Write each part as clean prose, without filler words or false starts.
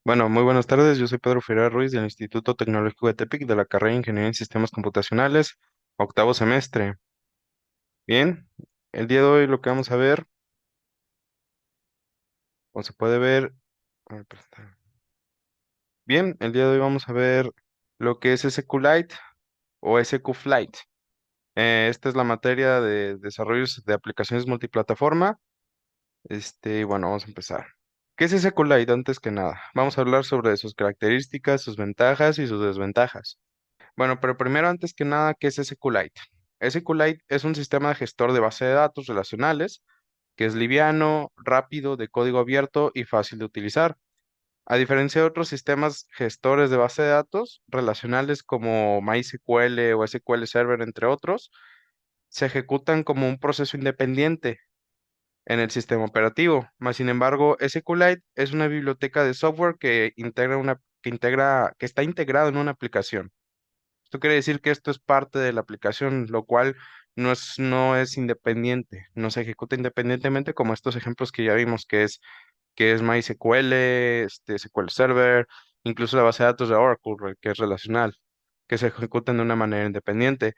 Bueno, muy buenas tardes. Yo soy Pedro Ferrer Ruiz del Instituto Tecnológico de Tepic de la carrera de Ingeniería en Sistemas Computacionales, octavo semestre. Bien, el día de hoy lo que vamos a ver, o se puede ver, a ver, bien, el día de hoy vamos a ver lo que es SQLite o SQFlite. Esta es la materia de desarrollos de aplicaciones multiplataforma. Bueno, vamos a empezar. ¿Qué es SQLite antes que nada? Vamos a hablar sobre sus características, sus ventajas y sus desventajas. Bueno, pero primero, antes que nada, ¿qué es SQLite? SQLite es un sistema de gestor de base de datos relacionales que es liviano, rápido, de código abierto y fácil de utilizar. A diferencia de otros sistemas gestores de base de datos relacionales como MySQL o SQL Server, entre otros, se ejecutan como un proceso independiente en el sistema operativo. Más sin embargo, SQLite es una biblioteca de software que está integrado en una aplicación. Esto quiere decir que esto es parte de la aplicación, lo cual no es independiente, no se ejecuta independientemente como estos ejemplos que ya vimos, que es MySQL, SQL Server, incluso la base de datos de Oracle, que es relacional, que se ejecutan de una manera independiente.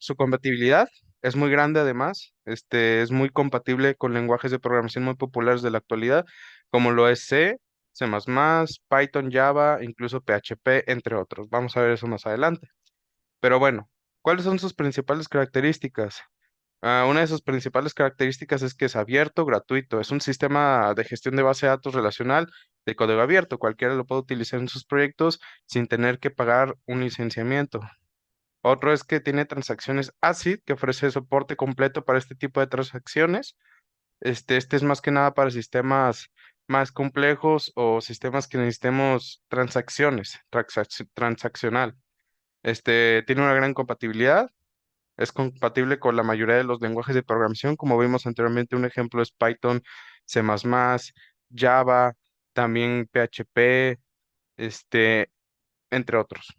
Su compatibilidad es muy grande además, es muy compatible con lenguajes de programación muy populares de la actualidad, como lo es C, C++, Python, Java, incluso PHP, entre otros. Vamos a ver eso más adelante. Pero bueno, ¿cuáles son sus principales características? Una de sus principales características es que es abierto, gratuito. Es un sistema de gestión de base de datos relacional de código abierto. Cualquiera lo puede utilizar en sus proyectos sin tener que pagar un licenciamiento. Otro es que tiene transacciones ACID, que ofrece soporte completo para este tipo de transacciones. Este es más que nada para sistemas más complejos o sistemas que necesitemos transaccional. Tiene una gran compatibilidad. Es compatible con la mayoría de los lenguajes de programación. Como vimos anteriormente, un ejemplo es Python, C++, Java, también PHP, este, entre otros.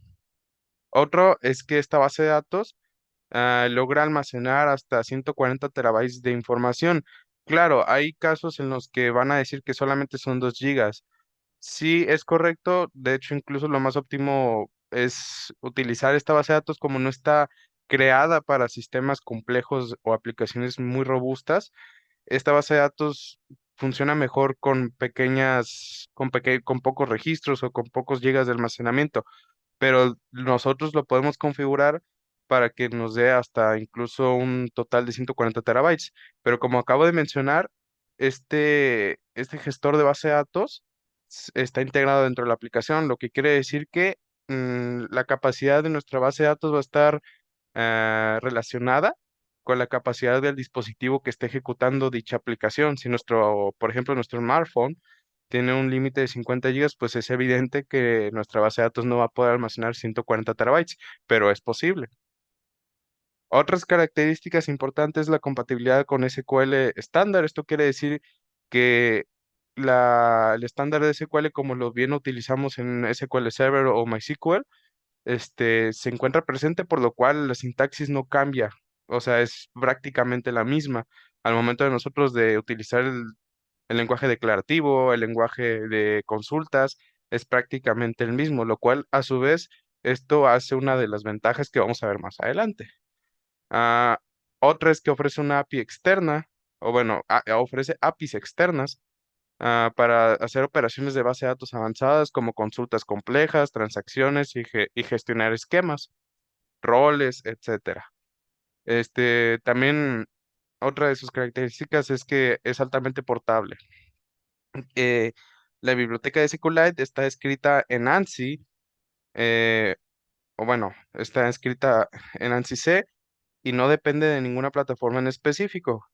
Otro es que esta base de datos logra almacenar hasta 140 terabytes de información. Claro, hay casos en los que van a decir que solamente son 2 gigas. Sí, es correcto. De hecho, incluso lo más óptimo es utilizar esta base de datos como no está creada para sistemas complejos o aplicaciones muy robustas. Esta base de datos funciona mejor con pocos registros o con pocos gigas de almacenamiento, pero nosotros lo podemos configurar para que nos dé hasta incluso un total de 140 terabytes. Pero como acabo de mencionar, este gestor de base de datos está integrado dentro de la aplicación, lo que quiere decir que la capacidad de nuestra base de datos va a estar relacionada con la capacidad del dispositivo que esté ejecutando dicha aplicación. Si por ejemplo, nuestro smartphone tiene un límite de 50 gigas, pues es evidente que nuestra base de datos no va a poder almacenar 140 terabytes, pero es posible. Otras características importantes es la compatibilidad con SQL estándar. Esto quiere decir que el estándar de SQL, como lo bien utilizamos en SQL Server o MySQL, se encuentra presente, por lo cual la sintaxis no cambia. O sea, es prácticamente la misma al momento de nosotros de utilizar el lenguaje declarativo, el lenguaje de consultas, es prácticamente el mismo, lo cual a su vez esto hace una de las ventajas que vamos a ver más adelante. Ah, Otra es que ofrece una API externa, o bueno, ofrece APIs externas para hacer operaciones de base de datos avanzadas como consultas complejas, transacciones y gestionar esquemas, roles, etcétera. También otra de sus características es que es altamente portable. eh, la biblioteca de SQLite está escrita en ANSI, eh, o bueno, está escrita en ANSI C y no depende de ninguna plataforma en específico.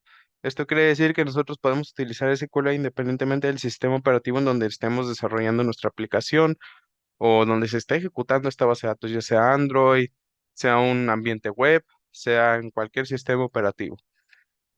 Esto quiere decir que nosotros podemos utilizar SQLite independientemente del sistema operativo en donde estemos desarrollando nuestra aplicación o donde se esté ejecutando esta base de datos, ya sea Android, sea un ambiente web, sea en cualquier sistema operativo.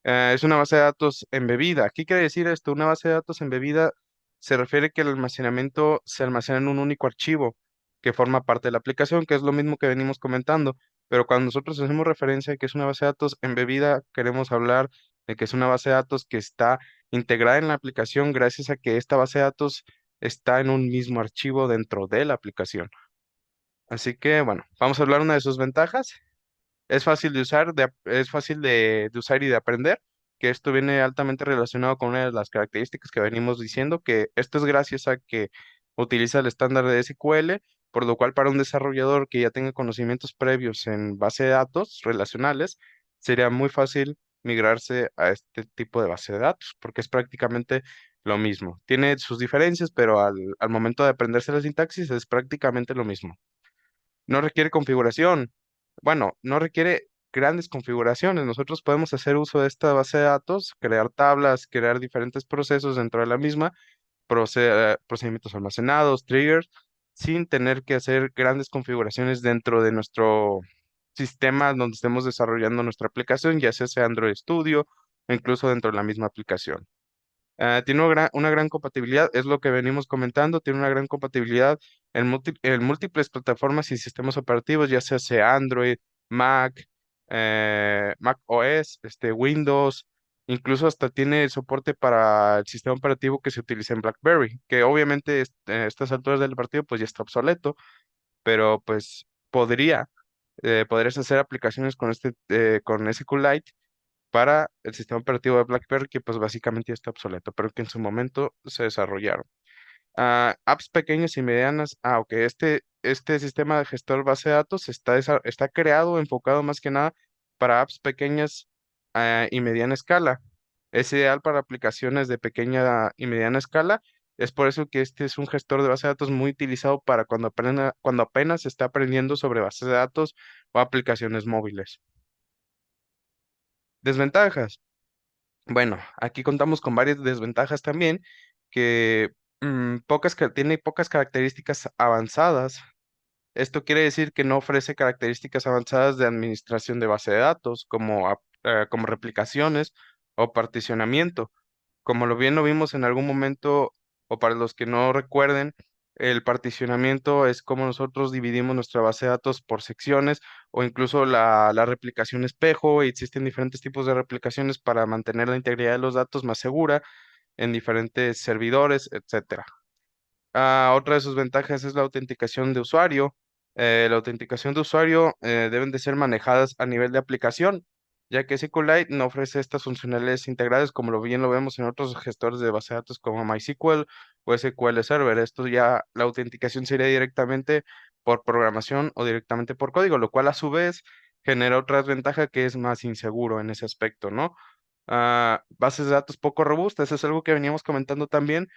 Es una base de datos embebida. ¿Qué quiere decir esto? Una base de datos embebida se refiere que el almacenamiento se almacena en un único archivo que forma parte de la aplicación, que es lo mismo que venimos comentando. Pero cuando nosotros hacemos referencia a que es una base de datos embebida, queremos hablar de que es una base de datos que está integrada en la aplicación gracias a que esta base de datos está en un mismo archivo dentro de la aplicación. Así que, bueno, vamos a hablar una de sus ventajas. Es fácil de usar, es fácil de usar y de aprender, que esto viene altamente relacionado con una de las características que venimos diciendo, que esto es gracias a que utiliza el estándar de SQL, por lo cual para un desarrollador que ya tenga conocimientos previos en base de datos relacionales, sería muy fácil migrarse a este tipo de base de datos, porque es prácticamente lo mismo. Tiene sus diferencias, pero al momento de aprenderse la sintaxis es prácticamente lo mismo. No requiere configuración. Bueno, no requiere grandes configuraciones. Nosotros podemos hacer uso de esta base de datos, crear tablas, crear diferentes procesos dentro de la misma, procedimientos almacenados, triggers, sin tener que hacer grandes configuraciones dentro de nuestro sistema donde estemos desarrollando nuestra aplicación, ya sea Android Studio o incluso dentro de la misma aplicación. Tiene una gran compatibilidad, es lo que venimos comentando, tiene una gran compatibilidad en múltiples plataformas y sistemas operativos, ya sea Android, Mac, Mac OS, Windows, incluso hasta tiene soporte para el sistema operativo que se utiliza en BlackBerry, que obviamente a estas alturas del partido pues ya está obsoleto, pero pues podrías hacer aplicaciones con SQLite para el sistema operativo de BlackBerry, que pues básicamente ya está obsoleto, pero que en su momento se desarrollaron. Apps pequeñas y medianas. Ok, este sistema de gestor base de datos está creado, enfocado más que nada para apps pequeñas y mediana escala. Es ideal para aplicaciones de pequeña y mediana escala. Es por eso que este es un gestor de base de datos muy utilizado para cuando apenas se está aprendiendo sobre bases de datos o aplicaciones móviles. Desventajas. Bueno, aquí contamos con varias desventajas también, que tiene pocas características avanzadas. Esto quiere decir que no ofrece características avanzadas de administración de base de datos, como replicaciones o particionamiento. Como lo bien lo vimos en algún momento, o para los que no recuerden, el particionamiento es como nosotros dividimos nuestra base de datos por secciones o incluso la replicación espejo. Existen diferentes tipos de replicaciones para mantener la integridad de los datos más segura en diferentes servidores, etcétera. Otra de sus ventajas es la autenticación de usuario. La autenticación de usuario deben de ser manejadas a nivel de aplicación, ya que SQLite no ofrece estas funcionalidades integrales como lo bien lo vemos en otros gestores de base de datos como MySQL o SQL Server. Esto ya la autenticación sería directamente por programación o directamente por código, lo cual a su vez genera otra desventaja que es más inseguro en ese aspecto, ¿no? Bases de datos poco robustas. Eso es algo que veníamos comentando también,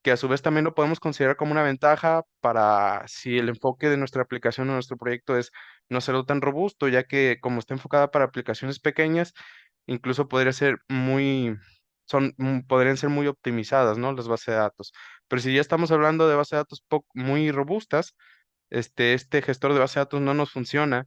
que a su vez también lo podemos considerar como una ventaja para si el enfoque de nuestra aplicación o nuestro proyecto es no serlo tan robusto, ya que como está enfocada para aplicaciones pequeñas, incluso podrían ser muy optimizadas, ¿no? Las bases de datos. Pero si ya estamos hablando de bases de datos muy robustas, este gestor de base de datos no nos funciona,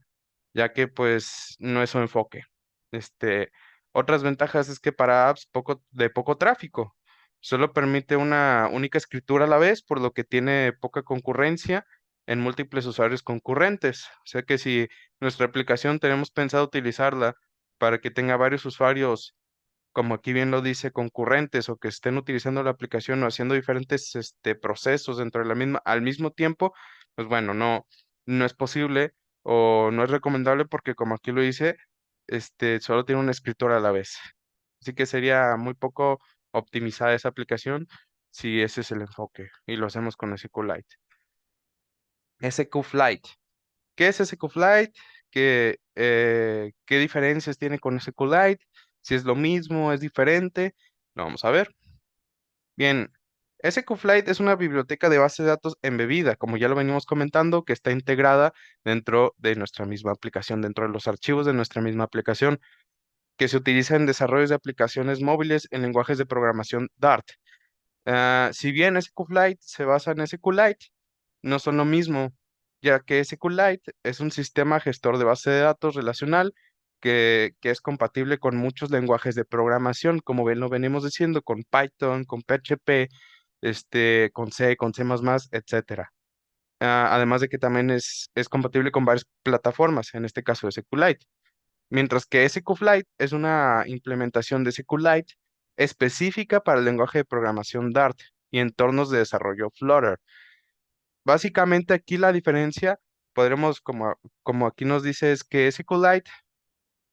ya que pues no es su enfoque. Este, Otras ventajas es que para apps de poco tráfico, solo permite una única escritura a la vez, por lo que tiene poca concurrencia en múltiples usuarios concurrentes. O sea que si nuestra aplicación tenemos pensado utilizarla para que tenga varios usuarios, como aquí bien lo dice, concurrentes o que estén utilizando la aplicación o haciendo diferentes procesos dentro de la misma al mismo tiempo, pues bueno, no es posible o no es recomendable porque como aquí lo dice, solo tiene un escritor a la vez. Así que sería muy poco optimizada esa aplicación si ese es el enfoque y lo hacemos con SQLite. SQLite. ¿Qué es SQLite? ¿Qué diferencias tiene con SQLite? Si es lo mismo, es diferente. Lo vamos a ver. Bien, SQLite es una biblioteca de base de datos embebida, como ya lo venimos comentando, que está integrada dentro de nuestra misma aplicación, dentro de los archivos de nuestra misma aplicación, que se utiliza en desarrollos de aplicaciones móviles en lenguajes de programación Dart. Si bien SQLite se basa en SQLite, no son lo mismo, ya que SQLite es un sistema gestor de base de datos relacional que es compatible con muchos lenguajes de programación, como bien lo venimos diciendo, con Python, con PHP, con C, con C++, etcétera. Además de que también es compatible con varias plataformas, en este caso SQLite. Mientras que SQLite es una implementación de SQLite específica para el lenguaje de programación Dart. y entornos de desarrollo Flutter. Básicamente aquí la diferencia, podremos, como aquí nos dice, es que SQLite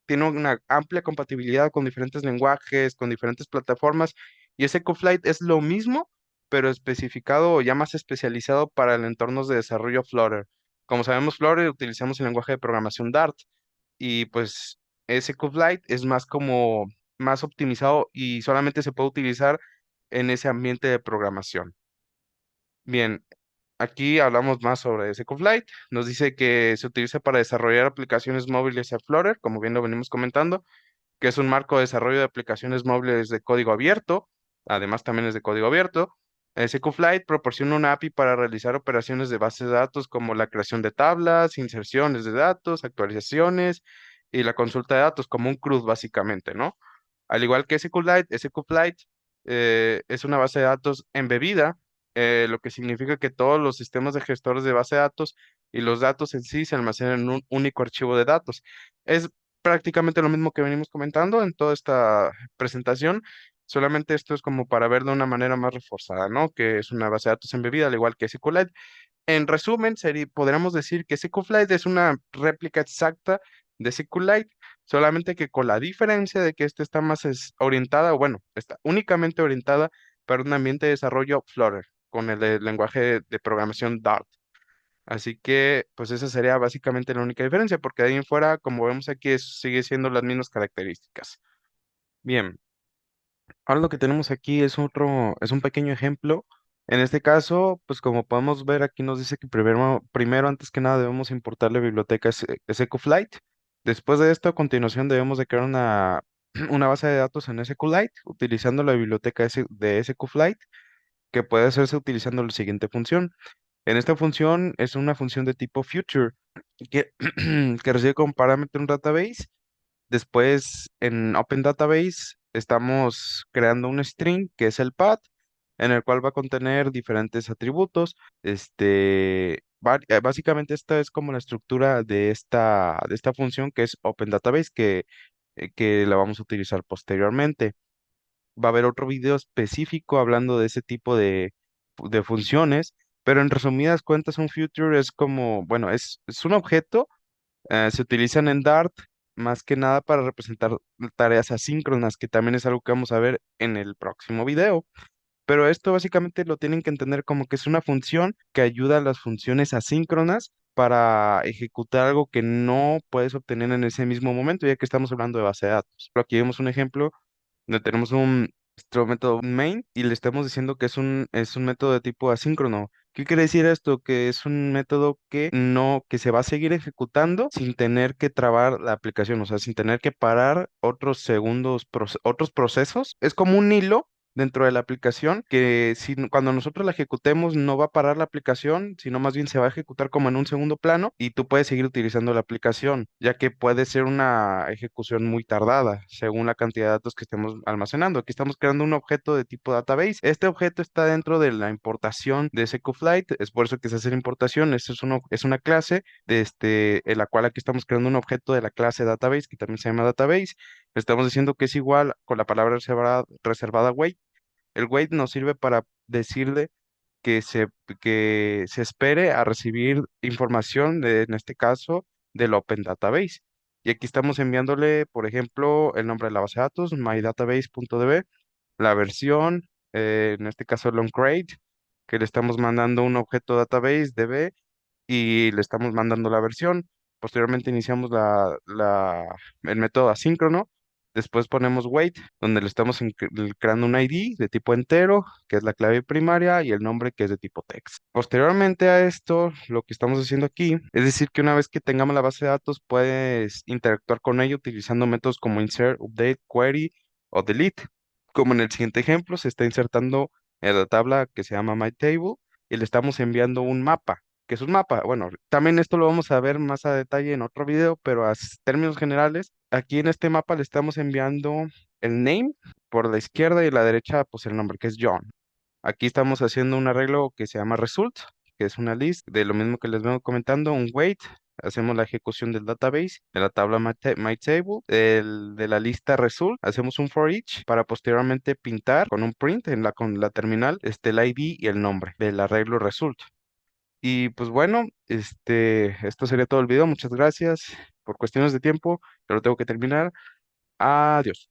tiene una amplia compatibilidad con diferentes lenguajes, con diferentes plataformas, y SQLite es lo mismo, pero especificado o ya más especializado para el entornos de desarrollo Flutter. Como sabemos, Flutter utilizamos el lenguaje de programación Dart, y pues SQLite es más como más optimizado y solamente se puede utilizar en ese ambiente de programación. Bien, aquí hablamos más sobre SQLite. Nos dice que se utiliza para desarrollar aplicaciones móviles a Flutter, como bien lo venimos comentando, que es un marco de desarrollo de aplicaciones móviles de código abierto. Además, también es de código abierto. SQLite proporciona una API para realizar operaciones de bases de datos como la creación de tablas, inserciones de datos, actualizaciones y la consulta de datos, como un CRUD básicamente, ¿no? Al igual que SQLite, SQLite es una base de datos embebida, lo que significa que todos los sistemas de gestores de base de datos y los datos en sí se almacenan en un único archivo de datos. Es prácticamente lo mismo que venimos comentando en toda esta presentación, solamente esto es como para ver de una manera más reforzada, ¿no? Que es una base de datos embebida, al igual que SQLite. En resumen, podríamos decir que SQLite es una réplica exacta de SQLite, solamente que con la diferencia de que este está más orientada, o bueno, está únicamente orientada para un ambiente de desarrollo Flutter, con el lenguaje de programación Dart. Así que, pues esa sería básicamente la única diferencia, porque de ahí en fuera, como vemos aquí, sigue siendo las mismas características. Bien, ahora lo que tenemos aquí es un pequeño ejemplo. En este caso, pues como podemos ver, aquí nos dice que primero antes que nada, debemos importar la biblioteca SQLite. Después de esto, a continuación, debemos de crear una base de datos en SQLite, utilizando la biblioteca de SQLite, que puede hacerse utilizando la siguiente función. En esta función es una función de tipo future que, que recibe como parámetro un database. Después en Open Database estamos creando un string que es el path, en el cual va a contener diferentes atributos. Básicamente esta es como la estructura de esta función que es Open Database, que la vamos a utilizar posteriormente. Va a haber otro video específico hablando de ese tipo de funciones, pero en resumidas cuentas un future es como, bueno, es un objeto. Se utilizan en Dart más que nada para representar tareas asíncronas, que también es algo que vamos a ver en el próximo video. Pero esto básicamente lo tienen que entender como que es una función que ayuda a las funciones asíncronas para ejecutar algo que no puedes obtener en ese mismo momento, ya que estamos hablando de base de datos. Pero aquí vemos un ejemplo donde tenemos nuestro método main y le estamos diciendo que es un método de tipo asíncrono. ¿Qué quiere decir esto? Que es un método que se va a seguir ejecutando sin tener que trabar la aplicación, o sea, sin tener que parar otros procesos. Es como un hilo dentro de la aplicación que cuando nosotros la ejecutemos no va a parar la aplicación, sino más bien se va a ejecutar como en un segundo plano y tú puedes seguir utilizando la aplicación, ya que puede ser una ejecución muy tardada según la cantidad de datos que estemos almacenando. Aquí estamos creando un objeto de tipo database. Este objeto está dentro de la importación de SQLite, es por eso que se hace la importación. Esto es una clase en la cual aquí estamos creando un objeto de la clase database que también se llama database. Estamos diciendo que es igual con la palabra reservada wait. El wait nos sirve para decirle que que se espere a recibir información en este caso, del Open Database. Y aquí estamos enviándole, por ejemplo, el nombre de la base de datos, mydatabase.db, la versión, en este caso long crate, que le estamos mandando un objeto database db y le estamos mandando la versión. Posteriormente iniciamos el método asíncrono. Después ponemos wait, donde le estamos creando un ID de tipo entero, que es la clave primaria, y el nombre que es de tipo text. Posteriormente a esto, lo que estamos haciendo aquí es decir que una vez que tengamos la base de datos, puedes interactuar con ella utilizando métodos como insert, update, query o delete. Como en el siguiente ejemplo, se está insertando en la tabla que se llama myTable y le estamos enviando un mapa, que es un mapa. Bueno, también esto lo vamos a ver más a detalle en otro video, pero términos generales, aquí en este mapa le estamos enviando el name por la izquierda y la derecha, pues el nombre, que es John. Aquí estamos haciendo un arreglo que se llama result, que es una list de lo mismo que les vengo comentando, un wait, hacemos la ejecución del database, de la tabla MyTable, de la lista result, hacemos un for each para posteriormente pintar con un print con la terminal el ID y el nombre del arreglo result. Y pues bueno, esto sería todo el video. Muchas gracias por cuestiones de tiempo. Pero tengo que terminar. Adiós.